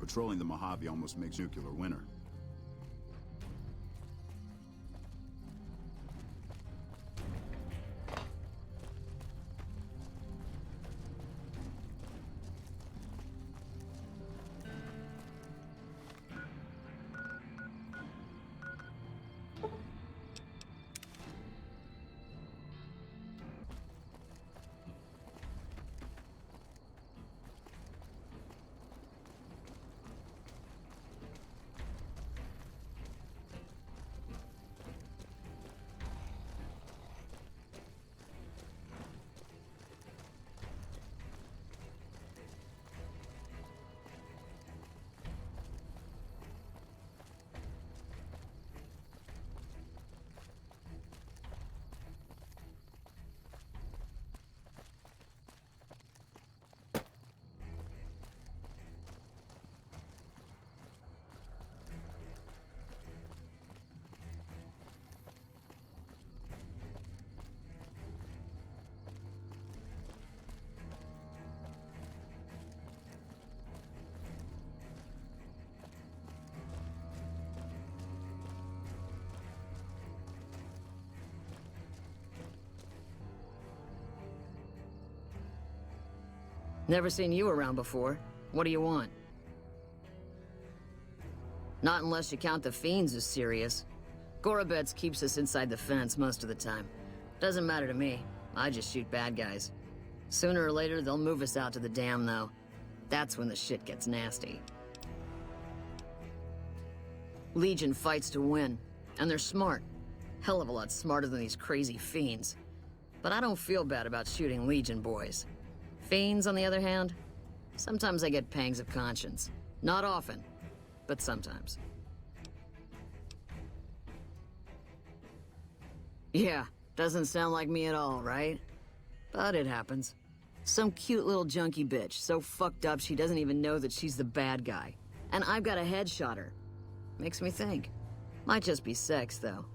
Patrolling the Mojave almost makes nuclear winter. Never seen you around before. What do you want? Not unless you count the fiends as serious. Gorobets keeps us inside the fence most of the time. Doesn't matter to me. I just shoot bad guys. Sooner or later, they'll move us out to the dam, though. That's when the shit gets nasty. Legion fights to win, and they're smart. Hell of a lot smarter than these crazy fiends. But I don't feel bad about shooting Legion boys. Fiends, on the other hand, sometimes I get pangs of conscience. Not often, but sometimes. Yeah, doesn't sound like me at all, right? But it happens. Some cute little junkie bitch, so fucked up she doesn't even know that she's the bad guy. And I've got a headshot her. Makes me think. Might just be sex, though.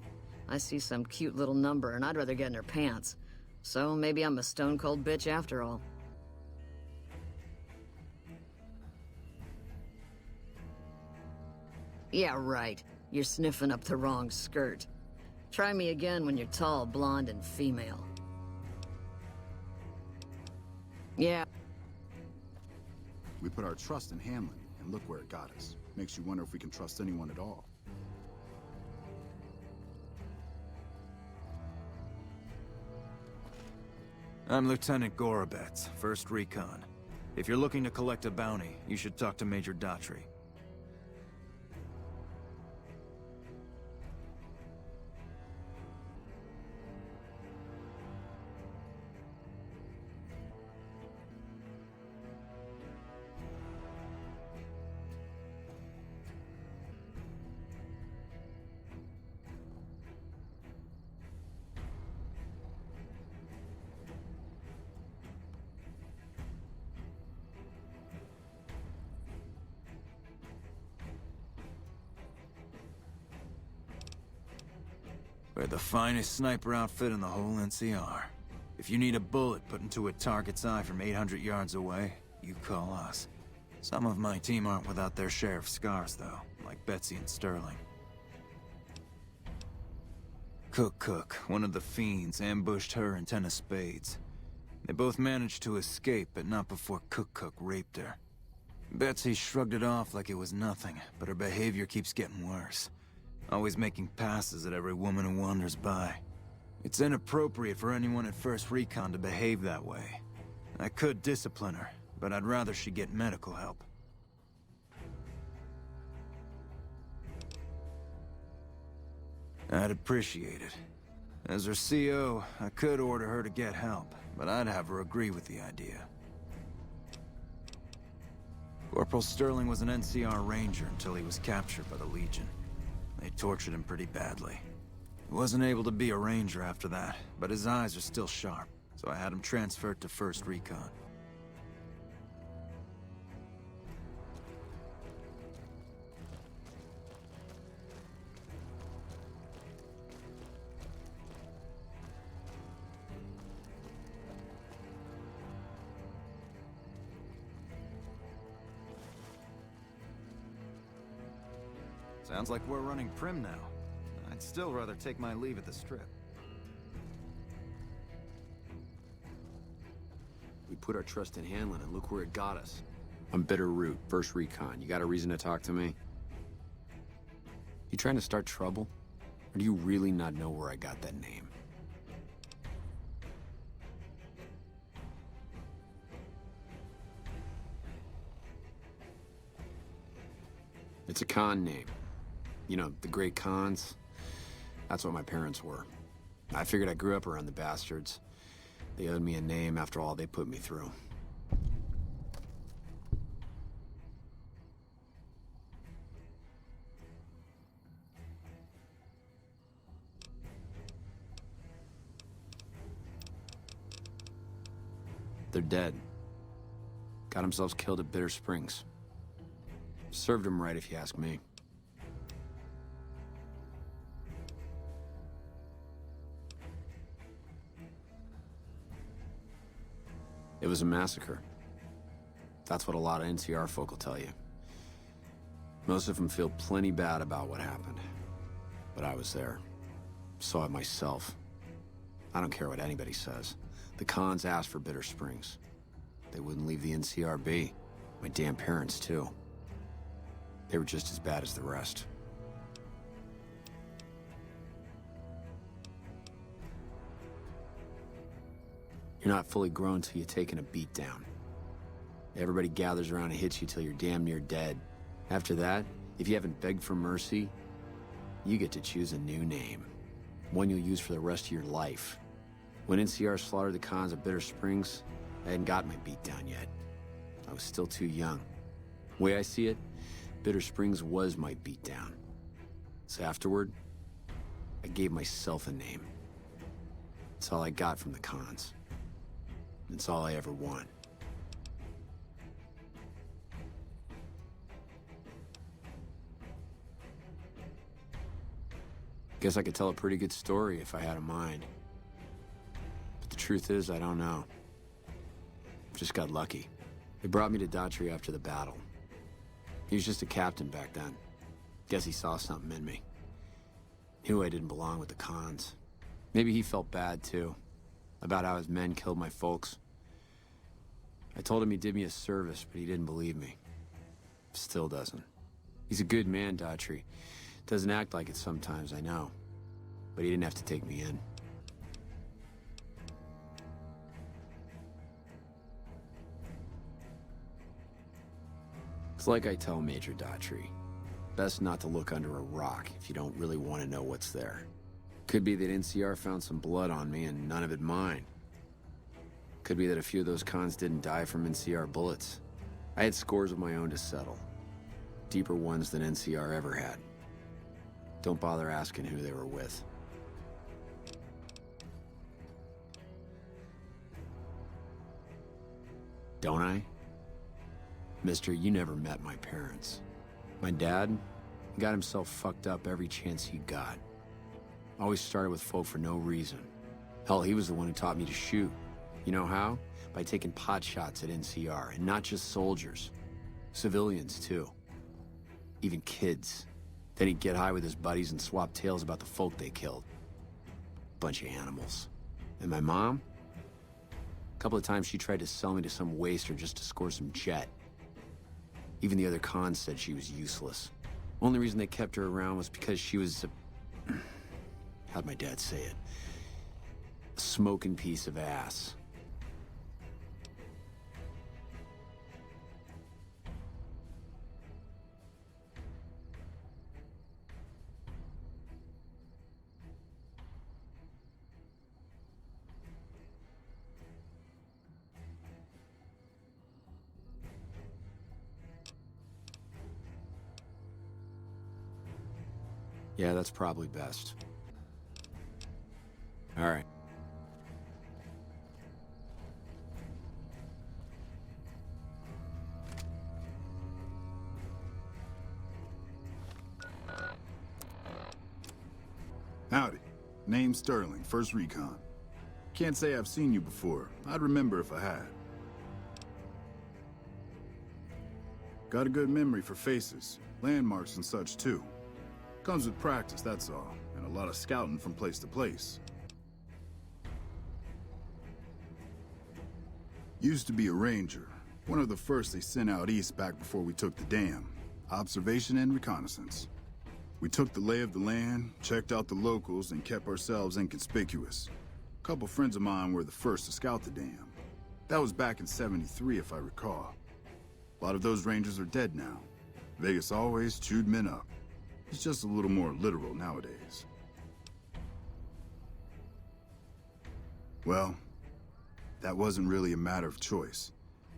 I see some cute little number and I'd rather get in her pants. So maybe I'm a stone-cold bitch after all. Yeah, right. You're sniffing up the wrong skirt. Try me again when you're tall, blonde, and female. Yeah. We put our trust in Hamlin, and look where it got us. Makes you wonder if we can trust anyone at all. I'm Lieutenant Gorobets, 1st Recon. If you're looking to collect a bounty, you should talk to Major Daughtry. We're the finest sniper outfit in the whole NCR. If you need a bullet put into a target's eye from 800 yards away, you call us. Some of my team aren't without their share of scars, though, like Betsy and Sterling. Cook, one of the fiends, ambushed her and 10 of spades. They both managed to escape, but not before Cook raped her. Betsy shrugged it off like it was nothing, but her behavior keeps getting worse. Always making passes at every woman who wanders by. It's inappropriate for anyone at 1st Recon to behave that way. I could discipline her, but I'd rather she get medical help. I'd appreciate it. As her CO, I could order her to get help, but I'd have her agree with the idea. Corporal Sterling was an NCR Ranger until he was captured by the Legion. They tortured him pretty badly. He wasn't able to be a Ranger after that, but his eyes are still sharp, so I had him transferred to 1st Recon. Sounds like we're running prim now. I'd still rather take my leave at the Strip. We put our trust in Hanlon, and look where it got us. I'm Bitter Root, first recon. You got a reason to talk to me? You trying to start trouble? Or do you really not know where I got that name? It's a con name. You know, the great cons. That's what my parents were. I figured I grew up around the bastards. They owed me a name after all they put me through. They're dead. Got themselves killed at Bitter Springs. Served them right, if you ask me. It was a massacre. That's what a lot of NCR folk will tell you. Most of them feel plenty bad about what happened. But I was there. Saw it myself. I don't care what anybody says. The cons asked for Bitter Springs. They wouldn't leave the NCR be. My damn parents, too. They were just as bad as the rest. You're not fully grown till you've taken a beat down. Everybody gathers around and hits you till you're damn near dead. After that, if you haven't begged for mercy, you get to choose a new name. One you'll use for the rest of your life. When NCR slaughtered the cons of Bitter Springs, I hadn't got my beat down yet. I was still too young. The way I see it, Bitter Springs was my beatdown. So afterward, I gave myself a name. It's all I got from the cons. It's all I ever want. Guess I could tell a pretty good story if I had a mind. But the truth is, I don't know. Just got lucky. They brought me to Daughtry after the battle. He was just a captain back then. Guess he saw something in me. Knew I didn't belong with the cons. Maybe he felt bad, too, about how his men killed my folks. I told him he did me a service, but he didn't believe me. Still doesn't. He's a good man, Daughtry. Doesn't act like it sometimes, I know. But he didn't have to take me in. It's like I tell Major Daughtry. Best not to look under a rock if you don't really want to know what's there. Could be that NCR found some blood on me and none of it mine. Could be that a few of those cons didn't die from NCR bullets. I had scores of my own to settle. Deeper ones than NCR ever had. Don't bother asking who they were with. Don't I? Mister, you never met my parents. My dad got himself fucked up every chance he got. Always started with folk for no reason. Hell, he was the one who taught me to shoot. You know how? By taking pot shots at NCR, and not just soldiers. Civilians, too. Even kids. Then he'd get high with his buddies and swap tales about the folk they killed. Bunch of animals. And my mom? A couple of times she tried to sell me to some waster just to score some jet. Even the other cons said she was useless. Only reason they kept her around was because she was a... how'd my dad say it? A smoking piece of ass. Yeah, that's probably best. All right. Howdy. Name's Sterling, first recon. Can't say I've seen you before. I'd remember if I had. Got a good memory for faces, landmarks and such too. Comes with practice, that's all, and a lot of scouting from place to place. Used to be a ranger, one of the first they sent out east back before we took the dam. Observation and reconnaissance. We took the lay of the land, checked out the locals, and kept ourselves inconspicuous. A couple friends of mine were the first to scout the dam. That was back in '73, if I recall. A lot of those rangers are dead now. Vegas always chewed men up. It's just a little more literal nowadays. Well, that wasn't really a matter of choice.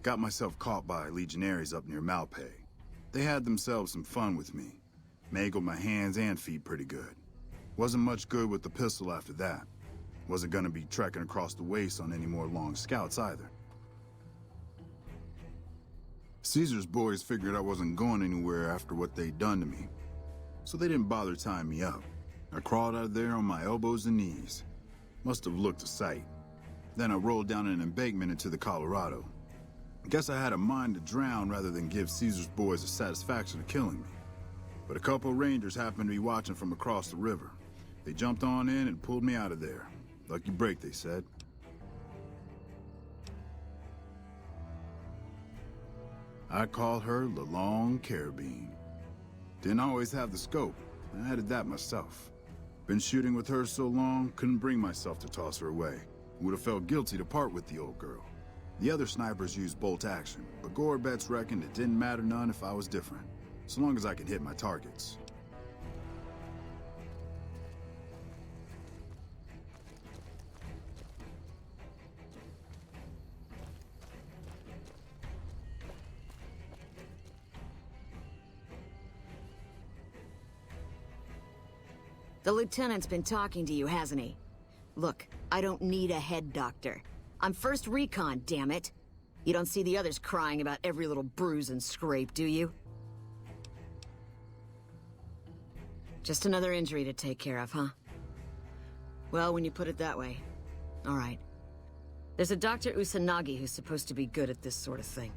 Got myself caught by legionaries up near Malpay. They had themselves some fun with me. Mangled my hands and feet pretty good. Wasn't much good with the pistol after that. Wasn't gonna be trekking across the waste on any more long scouts either. Caesar's boys figured I wasn't going anywhere after what they'd done to me, so they didn't bother tying me up. I crawled out of there on my elbows and knees. Must have looked a sight. Then I rolled down an embankment into the Colorado. Guess I had a mind to drown rather than give Caesar's boys the satisfaction of killing me. But a couple rangers happened to be watching from across the river. They jumped on in and pulled me out of there. Lucky break, they said. I called her the Long Carabine. Didn't always have the scope. I added that myself. Been shooting with her so long, couldn't bring myself to toss her away. Would have felt guilty to part with the old girl. The other snipers used bolt action, but Gore bets reckoned it didn't matter none if I was different, so long as I could hit my targets. The lieutenant's been talking to you, hasn't he? Look, I don't need a head doctor. I'm first recon, damn it. You don't see the others crying about every little bruise and scrape, do you? Just another injury to take care of, huh? Well, when you put it that way. All right. There's a Dr. Usanagi who's supposed to be good at this sort of thing.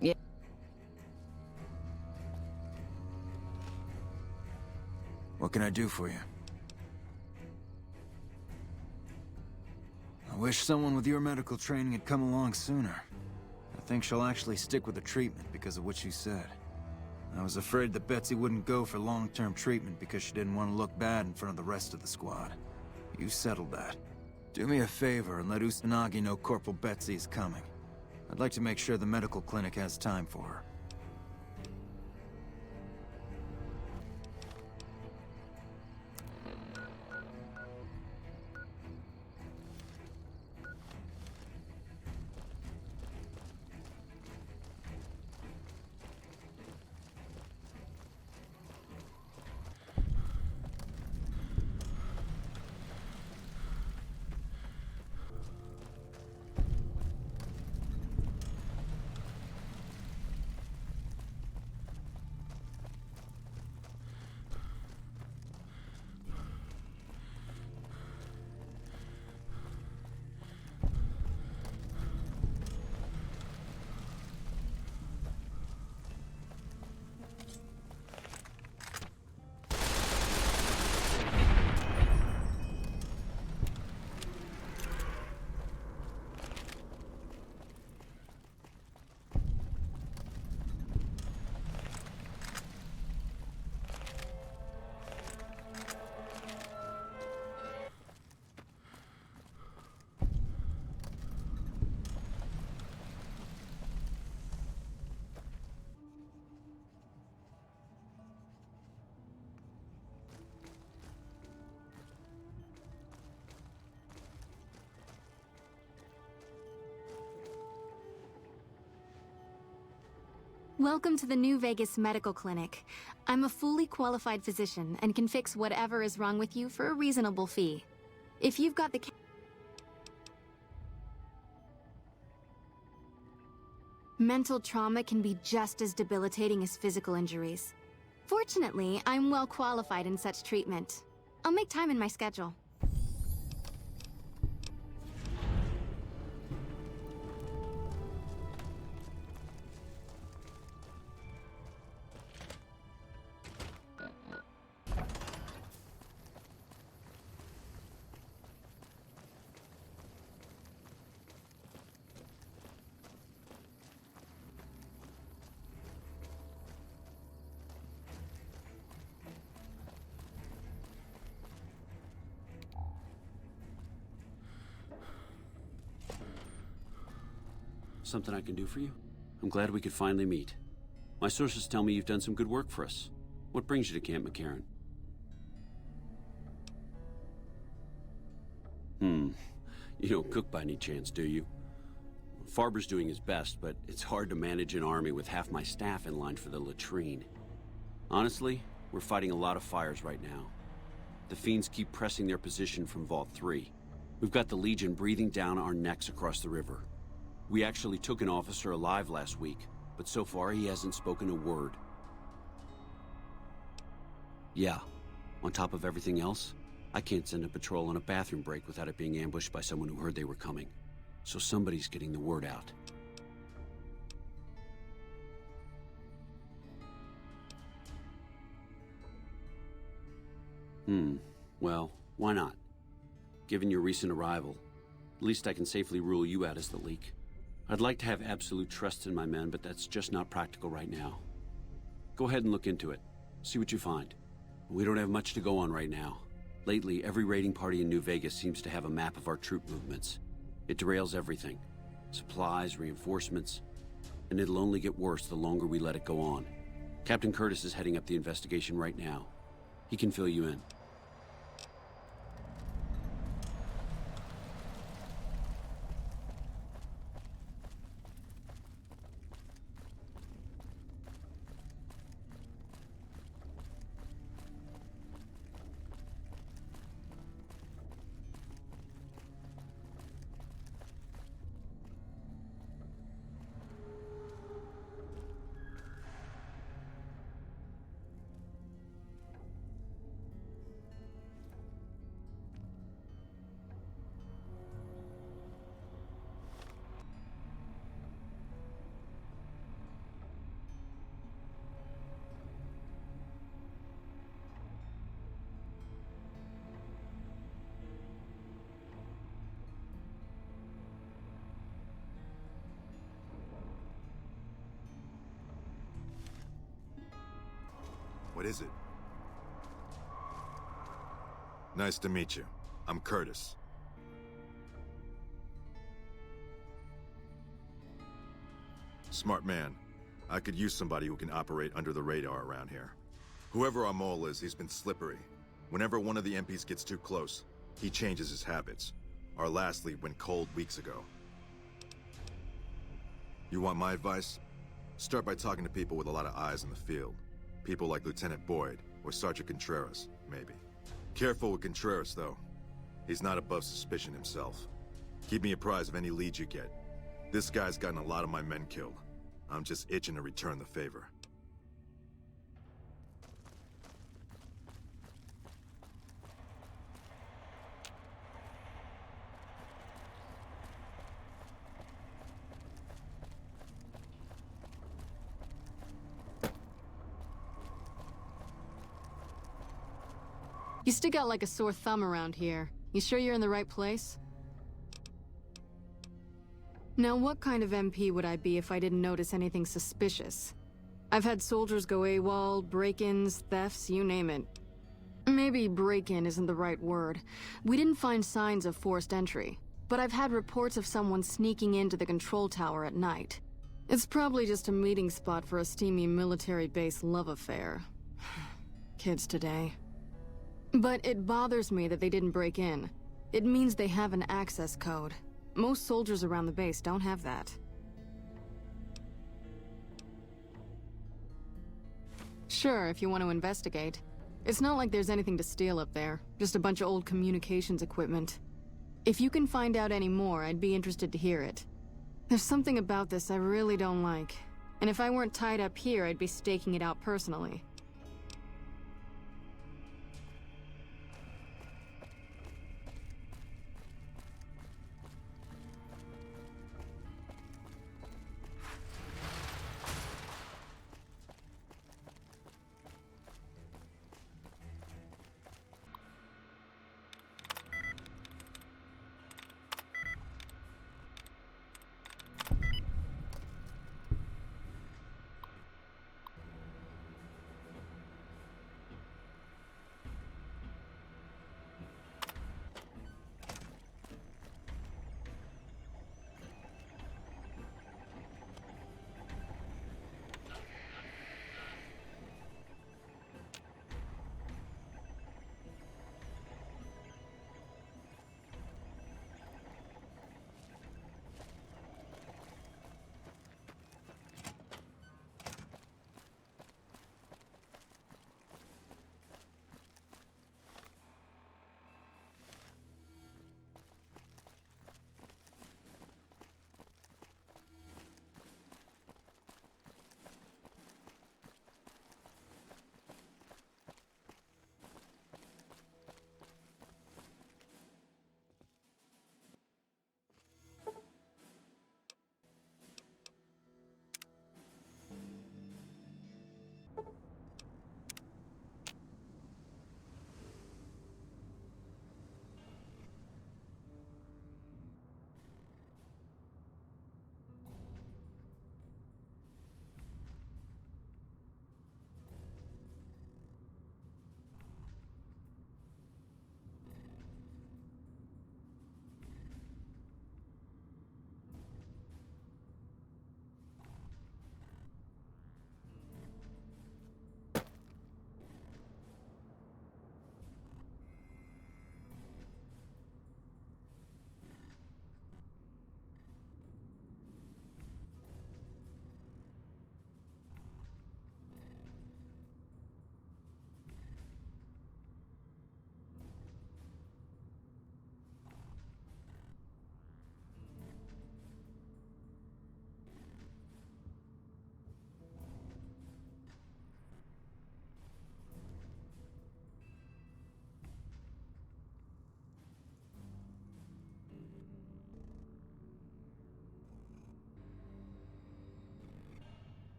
Yeah. What can I do for you? I wish someone with your medical training had come along sooner. I think she'll actually stick with the treatment because of what you said. I was afraid that Betsy wouldn't go for long-term treatment because she didn't want to look bad in front of the rest of the squad. You settled that. Do me a favor and let Usanagi know Corporal Betsy is coming. I'd like to make sure the medical clinic has time for her. Welcome to the New Vegas Medical Clinic. I'm a fully qualified physician and can fix whatever is wrong with you for a reasonable fee. If you've got the mental trauma can be just as debilitating as physical injuries. Fortunately, I'm well qualified in such treatment. I'll make time in my schedule. Something I can do for you? I'm glad we could finally meet. My sources tell me you've done some good work for us. What brings you to Camp McCarran? You don't cook by any chance, do you? Farber's doing his best, but it's hard to manage an army with half my staff in line for the latrine. Honestly, we're fighting a lot of fires right now. The fiends keep pressing their position from Vault 3. We've got the Legion breathing down our necks across the river. We actually took an officer alive last week, but so far he hasn't spoken a word. Yeah, on top of everything else, I can't send a patrol on a bathroom break without it being ambushed by someone who heard they were coming. So somebody's getting the word out. Well, why not? Given your recent arrival, at least I can safely rule you out as the leak. I'd like to have absolute trust in my men, but that's just not practical right now. Go ahead and look into it. See what you find. We don't have much to go on right now. Lately, every raiding party in New Vegas seems to have a map of our troop movements. It derails everything. Supplies, reinforcements. And it'll only get worse the longer we let it go on. Captain Curtis is heading up the investigation right now. He can fill you in. What is it? Nice to meet you. I'm Curtis. Smart man. I could use somebody who can operate under the radar around here. Whoever our mole is, he's been slippery. Whenever one of the MPs gets too close, he changes his habits. Our last lead went cold weeks ago. You want my advice? Start by talking to people with a lot of eyes in the field. People like Lieutenant Boyd, or Sergeant Contreras, maybe. Careful with Contreras, though. He's not above suspicion himself. Keep me apprised of any leads you get. This guy's gotten a lot of my men killed. I'm just itching to return the favor. You stick out like a sore thumb around here. You sure you're in the right place? Now, what kind of MP would I be if I didn't notice anything suspicious? I've had soldiers go AWOL, break-ins, thefts, you name it. Maybe break-in isn't the right word. We didn't find signs of forced entry, but I've had reports of someone sneaking into the control tower at night. It's probably just a meeting spot for a steamy military base love affair. Kids today. But it bothers me that they didn't break in. It means they have an access code. Most soldiers around the base don't have that. Sure, if you want to investigate. It's not like there's anything to steal up there, just a bunch of old communications equipment. If you can find out any more, I'd be interested to hear it. There's something about this I really don't like. And if I weren't tied up here, I'd be staking it out personally.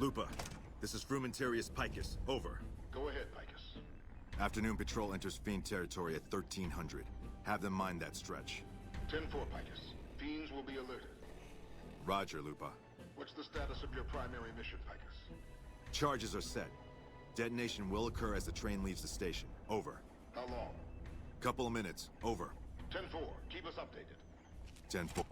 Lupa, this is Frumentarius Picus. Over. Go ahead, Picus. Afternoon patrol enters Fiend territory at 1300. Have them mind that stretch. 10-4, Picus. Fiends will be alerted. Roger, Lupa. What's the status of your primary mission, Picus? Charges are set. Detonation will occur as the train leaves the station. Over. How long? Couple of minutes. Over. 10-4. Keep us updated. 10-4.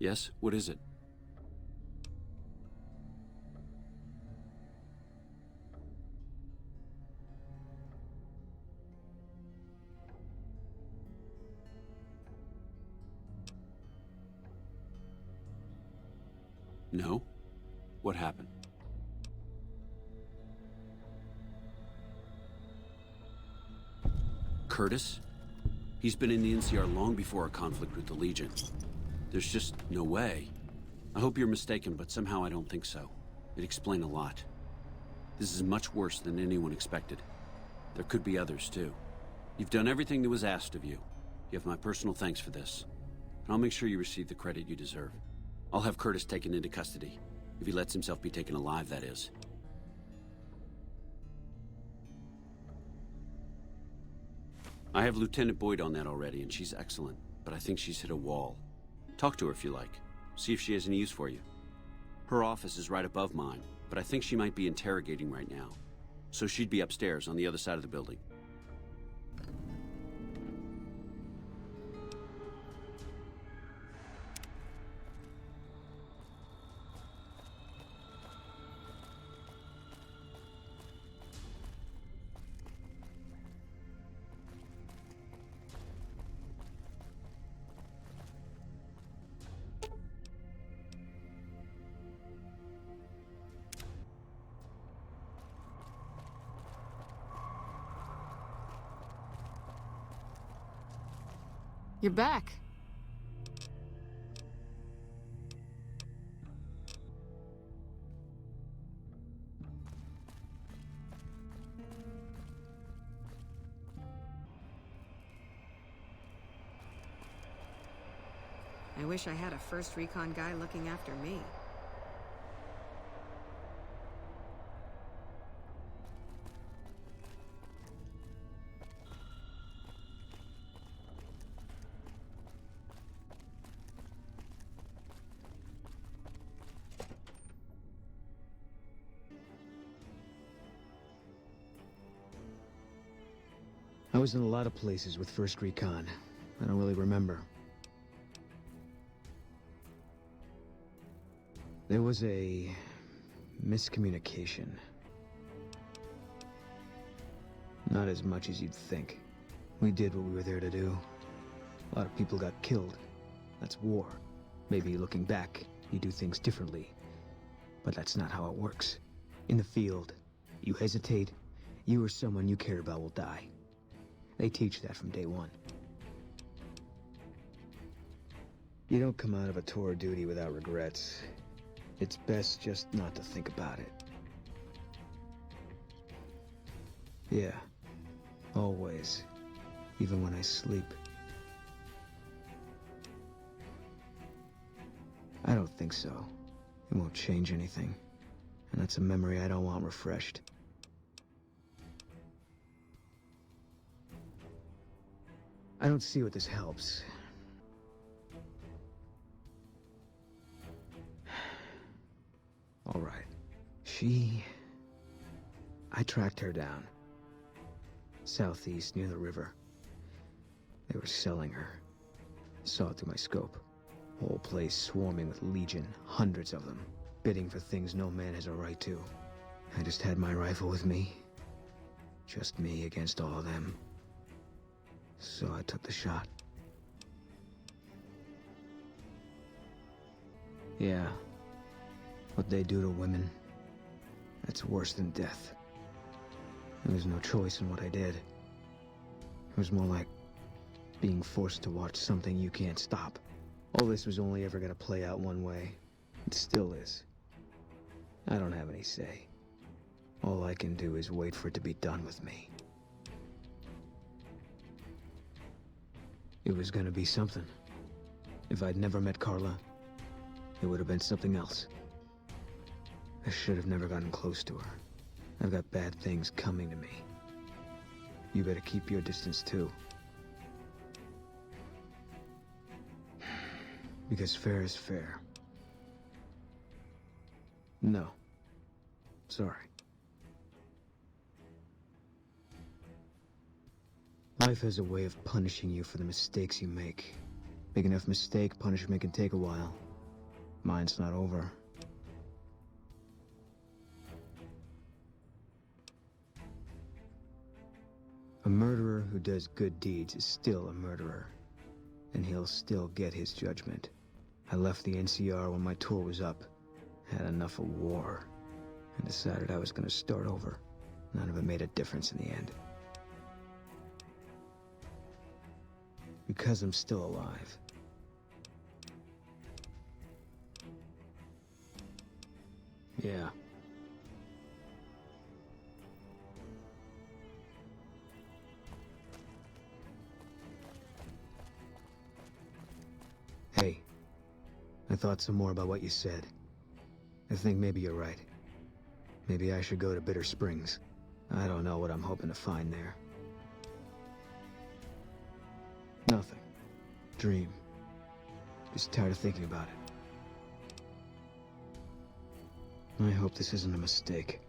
Yes? What is it? No? What happened? Curtis? He's been in the NCR long before our conflict with the Legion. There's just no way. I hope you're mistaken, but somehow I don't think so. It'd explain a lot. This is much worse than anyone expected. There could be others, too. You've done everything that was asked of you. You have my personal thanks for this. And I'll make sure you receive the credit you deserve. I'll have Curtis taken into custody. If he lets himself be taken alive, that is. I have Lieutenant Boyd on that already, and she's excellent. But I think she's hit a wall. Talk to her if you like. See if she has any use for you. Her office is right above mine, but I think she might be interrogating right now. So she'd be upstairs on the other side of the building. You're back. I wish I had a first recon guy looking after me. I was in a lot of places with First Recon. I don't really remember. There was a miscommunication. Not as much as you'd think. We did what we were there to do. A lot of people got killed. That's war. Maybe looking back, you do things differently. But that's not how it works. In the field, you hesitate, you or someone you care about will die. They teach that from day one. You don't come out of a tour of duty without regrets. It's best just not to think about it. Yeah. Always. Even when I sleep. I don't think so. It won't change anything. And that's a memory I don't want refreshed. I don't see what this helps. All right. I tracked her down. Southeast, near the river. They were selling her. Saw it through my scope. Whole place swarming with legion, hundreds of them, bidding for things no man has a right to. I just had my rifle with me. Just me against all of them. So I took the shot. Yeah. What they do to women, that's worse than death. There was no choice in what I did. It was more like being forced to watch something you can't stop. All this was only ever gonna play out one way. It still is. I don't have any say. All I can do is wait for it to be done with me. It was gonna be something. If I'd never met Carla, it would have been something else. I should have never gotten close to her. I've got bad things coming to me. You better keep your distance too. Because fair is fair. No. Sorry. Life has a way of punishing you for the mistakes you make. Big enough mistake, punishment can take a while. Mine's not over. A murderer who does good deeds is still a murderer. And he'll still get his judgment. I left the NCR when my tour was up. Had enough of war. And decided I was gonna start over. None of it made a difference in the end. Because I'm still alive. Yeah. Hey, I thought some more about what you said. I think maybe you're right. Maybe I should go to Bitter Springs. I don't know what I'm hoping to find there. Nothing. Dream. Just tired of thinking about it. I hope this isn't a mistake.